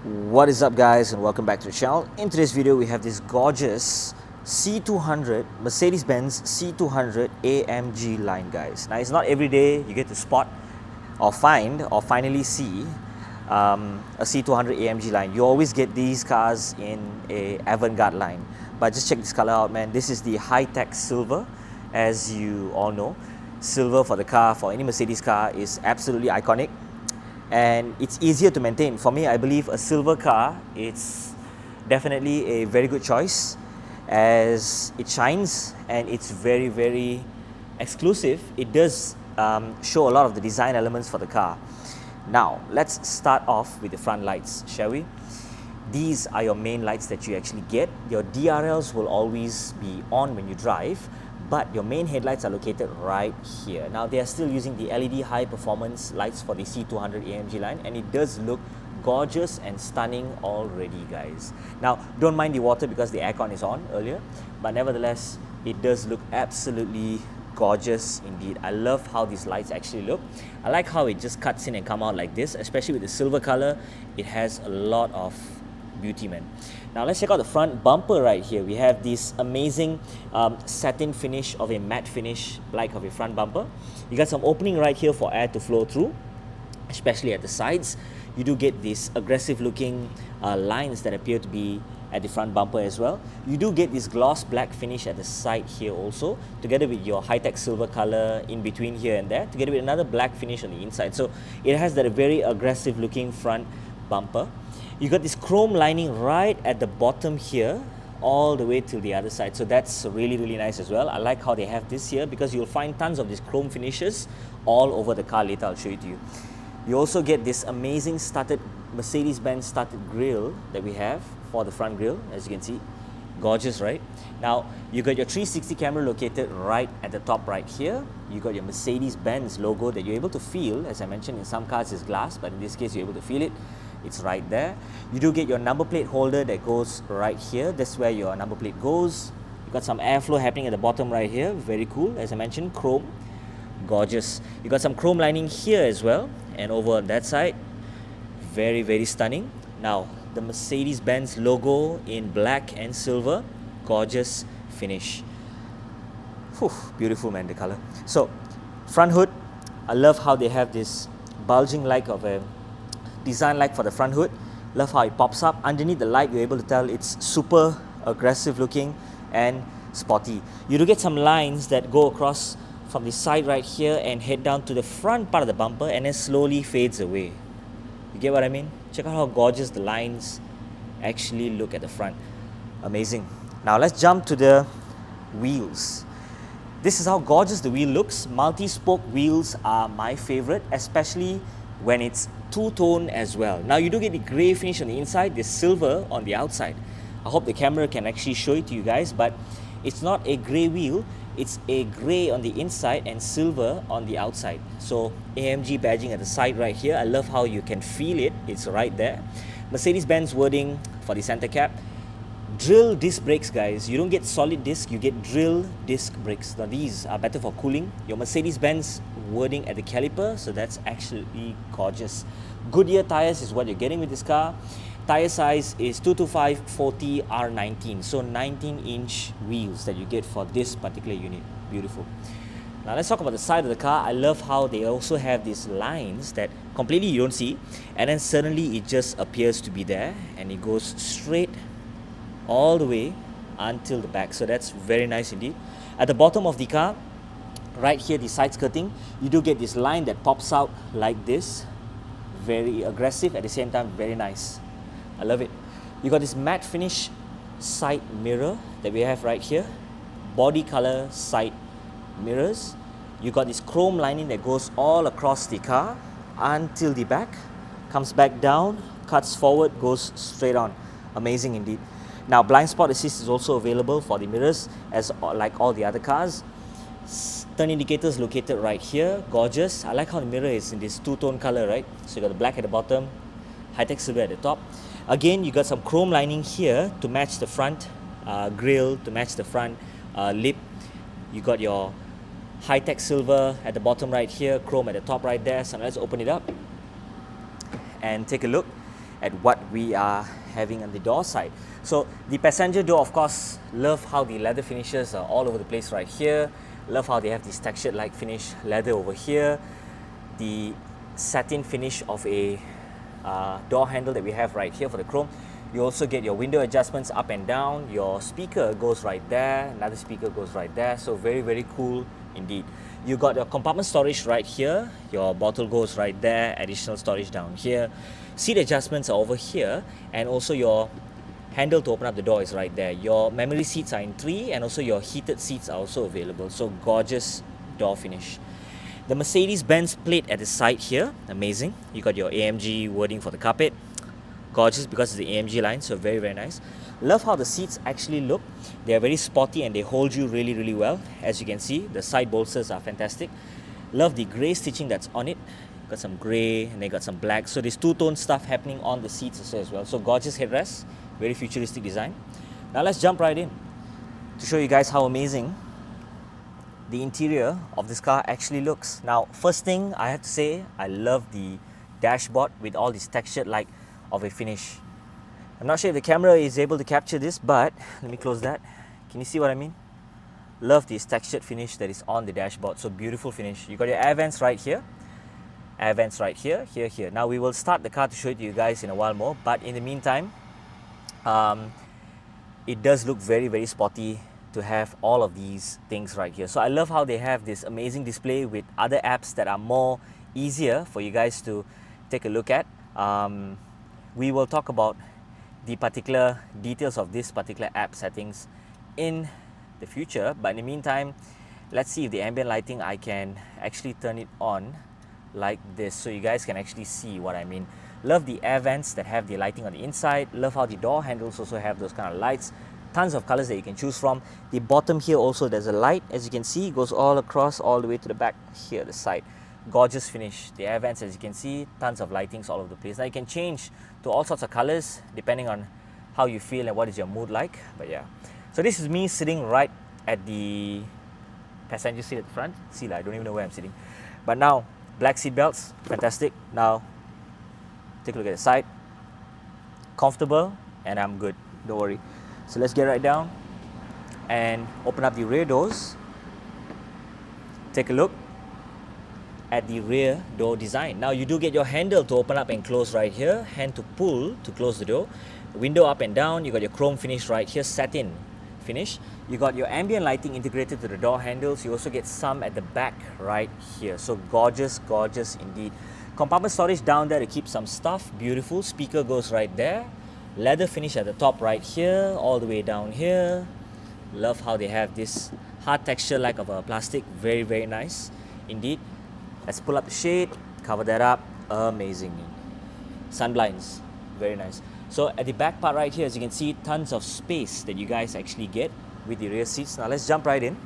What is up, guys, and welcome back to the channel. In today's video we have this gorgeous C200 Mercedes-Benz C200 AMG line, guys. Now it's not every day you get to spot or find or finally see a C200 AMG line. You always get these cars in a avant-garde line, but just check this color out, man. This is the high-tech silver. As you all know, silver for the car, for any Mercedes car, is absolutely iconic. And it's easier to maintain. For me, I believe a silver car, it's definitely a very good choice as it shines and it's very, very exclusive. It does show a lot of the design elements for the car. Now, let's start off with the front lights, shall we? These are your main lights that you actually get. Your DRLs will always be on when you drive, but your main headlights are located right here. Now, they are still using the LED high performance lights for the C200 AMG line, and it does look gorgeous and stunning already, guys. Now, don't mind the water because the aircon is on earlier, but nevertheless, it does look absolutely gorgeous indeed. I love how these lights actually look. I like how it just cuts in and come out like this, especially with the silver color. It has a lot of beauty, man. Now let's check out the front bumper right here. We have this amazing satin finish of a matte finish like of a front bumper. You got some opening right here for air to flow through, especially at the sides. You do get these aggressive looking lines that appear to be at the front bumper as well. You do get this gloss black finish at the side here also, together with your high-tech silver color in between here and there, together with another black finish on the inside. So it has that very aggressive looking front bumper. You got this chrome lining right at the bottom here, all the way till the other side. So that's really, really nice as well. I like how they have this here because you'll find tons of these chrome finishes all over the car. Later I'll show it to you. You also get this amazing started Mercedes-Benz started grille that we have for the front grille, as you can see. Gorgeous, right? Now, you got your 360 camera located right at the top right here. You got your Mercedes-Benz logo that you're able to feel. As I mentioned, in some cars it's glass, but in this case you're able to feel it. It's right there. You do get your number plate holder that goes right here. That's where your number plate goes. You got some airflow happening at the bottom right here. Very cool. As I mentioned, chrome. Gorgeous. You got some chrome lining here as well. And over on that side, very, very stunning. Now, the Mercedes-Benz logo in black and silver. Gorgeous finish. Whew, beautiful, man, the color. So, front hood. I love how they have this bulging like of a design like for the front hood. Love how it pops up. Underneath the light, you're able to tell it's super aggressive looking and sporty. You do get some lines that go across from the side right here and head down to the front part of the bumper and then slowly fades away. You get what I mean? Check out how gorgeous the lines actually look at the front. Amazing. Now let's jump to the wheels. This is how gorgeous the wheel looks. Multi-spoke wheels are my favorite, especially when it's two-tone as well. Now you do get the grey finish on the inside, the silver on the outside. I hope the camera can actually show it to you guys, but it's not a grey wheel, it's a grey on the inside and silver on the outside. So AMG badging at the side right here. I love how you can feel it, it's right there. Mercedes-Benz wording for the center cap. Drill disc brakes, guys. You don't get solid disc, you get drill disc brakes. Now these are better for cooling. Your Mercedes-Benz wording at the caliper, so that's actually gorgeous. Goodyear tires is what you're getting with this car. Tire size is 225/40 R19, so 19-inch wheels that you get for this particular unit. Beautiful. Now let's talk about the side of the car. I love how they also have these lines that completely you don't see, and then suddenly it just appears to be there, and it goes straight all the way until the back. So that's very nice indeed. At the bottom of the car, right here, the side skirting, you do get this line that pops out like this. Very aggressive, at the same time very nice. I love it. You got this matte finish side mirror that we have right here. Body color side mirrors. You got this chrome lining that goes all across the car until the back. Comes back down, cuts forward, goes straight on. Amazing indeed. Now, blind spot assist is also available for the mirrors as like all the other cars. Turn indicators located right here. Gorgeous. I like how the mirror is in this two-tone color, right? So you got the black at the bottom, high-tech silver at the top. Again, you got some chrome lining here to match the front grille, to match the front lip. You got your high-tech silver at the bottom right here, chrome at the top right there. So let's open it up and take a look. at what we are having on the door side. So the passenger door, of course, love how the leather finishes are all over the place right here. Love how they have this textured like finish leather over here. The satin finish of a door handle that we have right here for the chrome. You also get your window adjustments up and down. Your speaker goes right there. Another speaker goes right there. So very, very cool indeed. You got your compartment storage right here. Your bottle goes right there. Additional storage down here. Seat adjustments are over here. And also your handle to open up the door is right there. Your memory seats are in 3 and also your heated seats are also available. So gorgeous door finish. The Mercedes-Benz plate at the side here, amazing. You got your AMG wording for the carpet. Gorgeous because it's the AMG line, so very, very nice. Love how the seats actually look. They are very sporty and they hold you really, really well. As you can see, the side bolsters are fantastic. Love the grey stitching that's on it. Got some grey and they got some black. So there's two-tone stuff happening on the seats also as well. So gorgeous headrest, very futuristic design. Now let's jump right in to show you guys how amazing the interior of this car actually looks. Now, first thing I have to say, I love the dashboard with all this textured like of a finish. I'm not sure if the camera is able to capture this, but let me close that. Can you see what I mean? Love this textured finish that is on the dashboard. So beautiful finish. You got your air vents right here. Air vents right here, here. Now we will start the car to show it to you guys in a while more, but in the meantime, it does look very, very sporty to have all of these things right here. So I love how they have this amazing display with other apps that are more easier for you guys to take a look at. We will talk about the particular details of this particular app settings in the future, but in the meantime, let's see if the ambient lighting, I can actually turn it on like this so you guys can actually see what I mean. Love the air vents that have the lighting on the inside. Love how the door handles also have those kind of lights. Tons of colors that you can choose from. The bottom here also, there's a light, as you can see, goes all across all the way to the back here, the side. Gorgeous finish. The air vents, as you can see, tons of lightings all over the place. Now you can change to all sorts of colors depending on how you feel and what is your mood like. But yeah, so this is me sitting right at the passenger seat at the front. See, I don't even know where I'm sitting. But now, black seat belts, fantastic. Now, take a look at the side. Comfortable, and I'm good. Don't worry. So let's get right down and open up the rear doors. Take a look at the rear door design. Now you do get your handle to open up and close right here, hand to pull to close the door, window up and down. You got your chrome finish right here, satin finish. You got your ambient lighting integrated to the door handles. You also get some at the back right here. So gorgeous, gorgeous indeed. Compartment storage down there to keep some stuff. Beautiful. Speaker goes right there. Leather finish at the top right here, all the way down here. Love how they have this hard texture like of a plastic. Very, very nice indeed. Let's pull up the shade, cover that up. Amazing. Sun blinds, very nice. So at the back part right here, as you can see, tons of space that you guys actually get with the rear seats. Now let's jump right in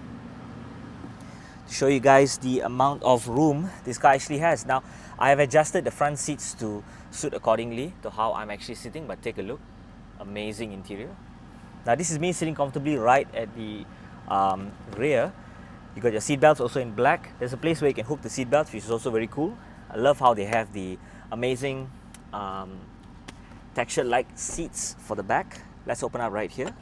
to show you guys the amount of room this car actually has. Now I have adjusted the front seats to suit accordingly to how I'm actually sitting, but take a look. Amazing interior. Now this is me sitting comfortably right at the rear. You got your seat belts also in black. There's a place where you can hook the seat belts, which is also very cool. I love how they have the amazing textured like seats for the back. Let's open up right here.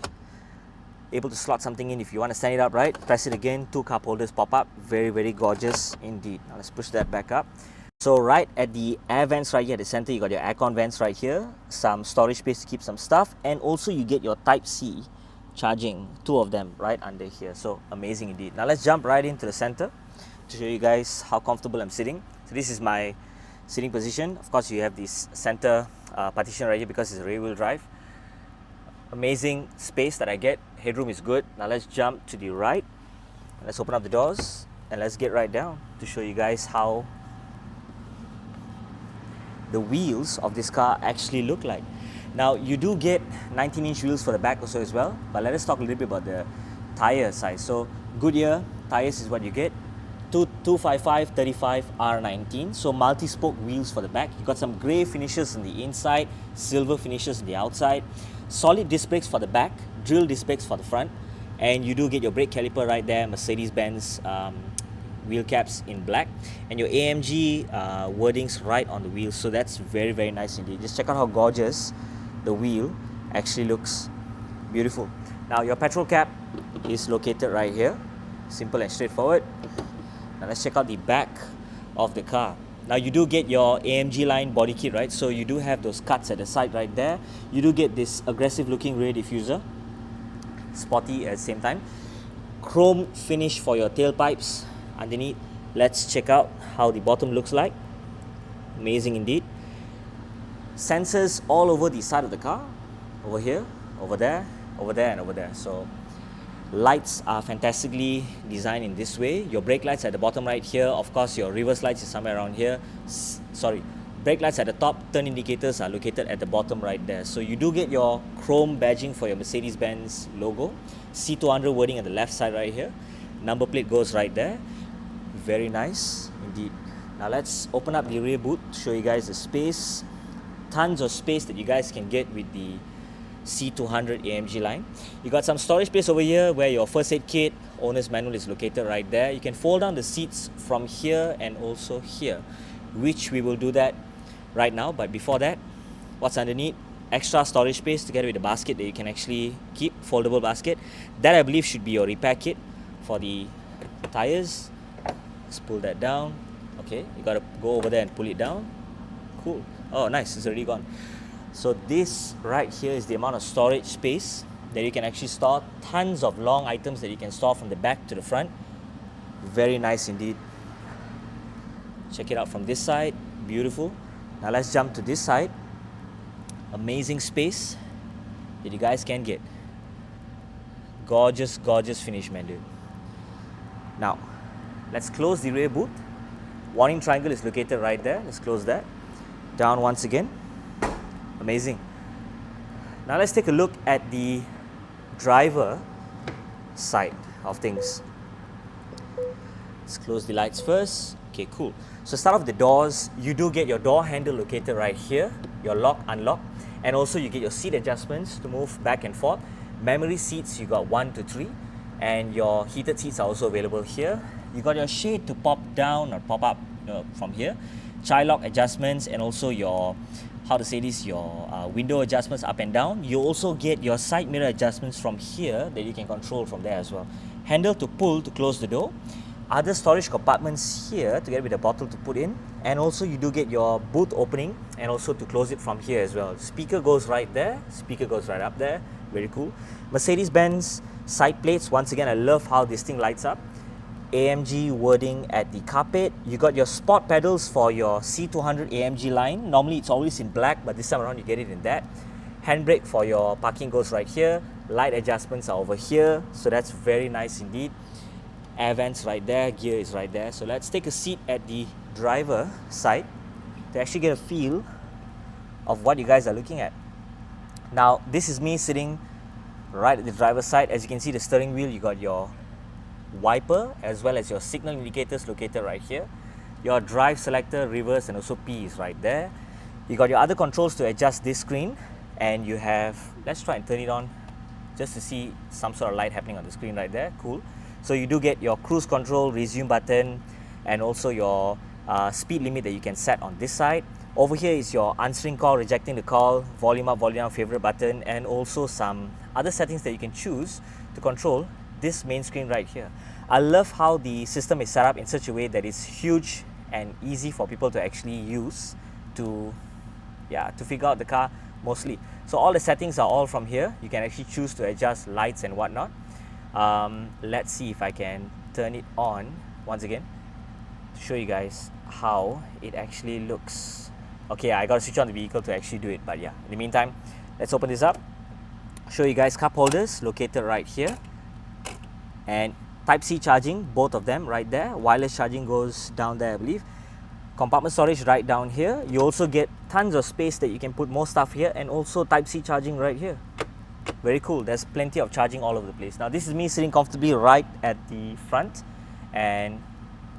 Able to slot something in if you want to stand it up, right? Press it again, 2 cup holders pop up. Very, very gorgeous indeed. Now let's push that back up. So right at the air vents right here at the center, you got your aircon vents right here. Some storage space to keep some stuff. And also you get your Type-C charging, 2 of them right under here. So amazing indeed. Now let's jump right into the center to show you guys how comfortable I'm sitting. So this is my sitting position. Of course, you have this center partition right here because it's a rear wheel drive. Amazing space that I get. Headroom is good. Now let's jump to the right. Let's open up the doors and let's get right down to show you guys how the wheels of this car actually look like. Now you do get 19-inch wheels for the back also as well, but let us talk a little bit about the tire size. So Goodyear tires is what you get. 255 35 R19, so multi-spoke wheels for the back. You got some grey finishes on the inside, silver finishes on the outside, solid disc brakes for the back, drill disc brakes for the front, and you do get your brake caliper right there, Mercedes-Benz wheel caps in black, and your AMG wordings right on the wheels. So that's very, very nice indeed. Just check out how gorgeous the wheel actually looks. Beautiful. Now your petrol cap is located right here. Simple and straightforward. Now let's check out the back of the car. Now you do get your AMG line body kit, right? So you do have those cuts at the side right there. You do get this aggressive looking rear diffuser, sporty at the same time. Chrome finish for your tailpipes underneath. Let's check out how the bottom looks like. Amazing indeed. Sensors all over the side of the car, over here, over there, and over there. So lights are fantastically designed in this way. Your brake lights at the bottom right here. Of course, your reverse lights is somewhere around here. Brake lights at the top. Turn indicators are located at the bottom right there. So you do get your chrome badging for your Mercedes-Benz logo. C200 wording at the left side right here. Number plate goes right there. Very nice indeed. Now let's open up the rear boot, show you guys the space. Tons of space that you guys can get with the C200 AMG line. You got some storage space over here where your first aid kit, owner's manual is located right there. You can fold down the seats from here and also here, which we will do that right now. But before that, what's underneath? Extra storage space together with the basket that you can actually keep, foldable basket. That I believe should be your repair kit for the tires. Let's pull that down. Okay, you gotta go over there and pull it down. Cool. Oh nice, it's already gone. So this right here is the amount of storage space that you can actually store. Tons of long items that you can store from the back to the front. Very nice indeed. Check it out from this side. Beautiful. Now let's jump to this side. Amazing space that you guys can get. Gorgeous, gorgeous finish, man, dude. Now, let's close the rear boot. Warning triangle is located right there. Let's close that. Down once again. Amazing. Now let's take a look at the driver side of things. Let's close the lights first. Okay, cool. So start off the doors. You do get your door handle located right here. Your lock, unlock. And also you get your seat adjustments to move back and forth. Memory seats, you got 1 to 3. And your heated seats are also available here. You got your shade to pop down or pop up from here. Child lock adjustments, and also your, your window adjustments up and down. You also get your side mirror adjustments from here that you can control from there as well. Handle to pull to close the door. Other storage compartments here together with a bottle to put in. And also you do get your boot opening and also to close it from here as well. Speaker goes right there. Speaker goes right up there. Very cool. Mercedes-Benz side plates. Once again, I love how this thing lights up. AMG wording at the carpet. You got your sport pedals for your C200 AMG line. Normally it's always in black, but this time around you get it in that. Handbrake for your parking goes right here. Light adjustments are over here. So that's very nice indeed. Air vents right there, gear is right there. So let's take a seat at the driver side to actually get a feel of what you guys are looking at. Now, this is me sitting right at the driver's side. As you can see, the steering wheel, you got your wiper as well as your signal indicators located right here. Your drive selector, reverse, and also P is right there. You got your other controls to adjust this screen, and you have, let's try and turn it on just to see some sort of light happening on the screen right there. Cool. So you do get your cruise control, resume button, and also your speed limit that you can set on this side. Over here is your answering call, rejecting the call, volume up, volume down, favorite button, and also some other settings that you can choose to control this main screen right here. I love how the system is set up in such a way that it's huge and easy for people to actually use to figure out the car mostly. So all the settings are all from here. You can actually choose to adjust lights and whatnot. Let's see if I can turn it on once again to show you guys how it actually looks. Okay, I gotta switch on the vehicle to actually do it, but yeah, in the meantime, let's open this up, show you guys cup holders located right here, and Type-C charging, both of them right there. Wireless charging goes down there, I believe. Compartment storage right down here. You also get tons of space that you can put more stuff here, and also Type-C charging right here. Very cool. There's plenty of charging all over the place. Now this is me sitting comfortably right at the front, and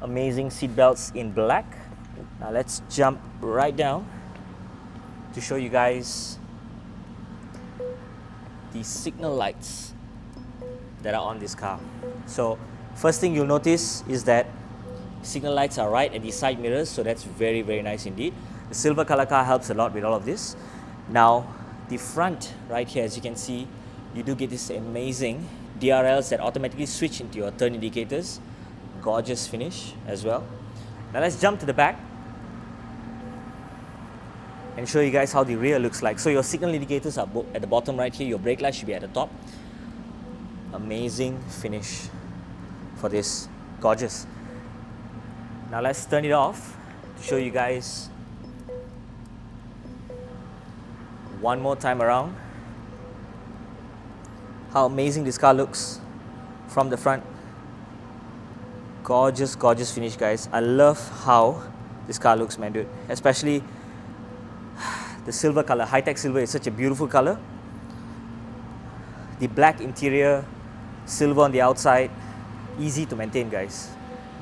amazing seat belts in black. Now let's jump right down to show you guys the signal lights that are on this car. So first thing you'll notice is that Signal lights are right at the side mirrors, so that's very, very nice indeed. The silver color car helps a lot with all of this. Now, the front right here, as you can see, you do get this amazing DRLs that automatically switch into your turn indicators. Gorgeous finish as well. Now let's jump to the back and show you guys how the rear looks like. So your signal indicators are at the bottom right here. Your brake light should be at the top. Amazing finish for this. Gorgeous. Now let's turn it off to show you guys one more time around how amazing this car looks from the front. Gorgeous, gorgeous finish, guys. I love how this car looks, man, dude. Especially the silver color. High-tech silver is such a beautiful color. The black interior, silver on the outside, easy to maintain, guys.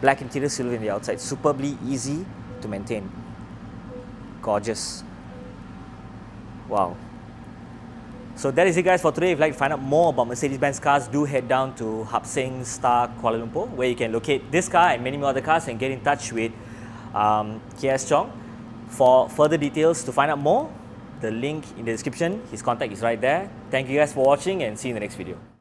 Black interior, silver on the outside, superbly easy to maintain. Gorgeous. Wow. So that is it, guys, for today. If you'd like to find out more about Mercedes-Benz cars, do head down to Hub Seng Star Kuala Lumpur, where you can locate this car and many more other cars and get in touch with KS Chong. For further details, to find out more, the link in the description, his contact is right there. Thank you guys for watching and see you in the next video.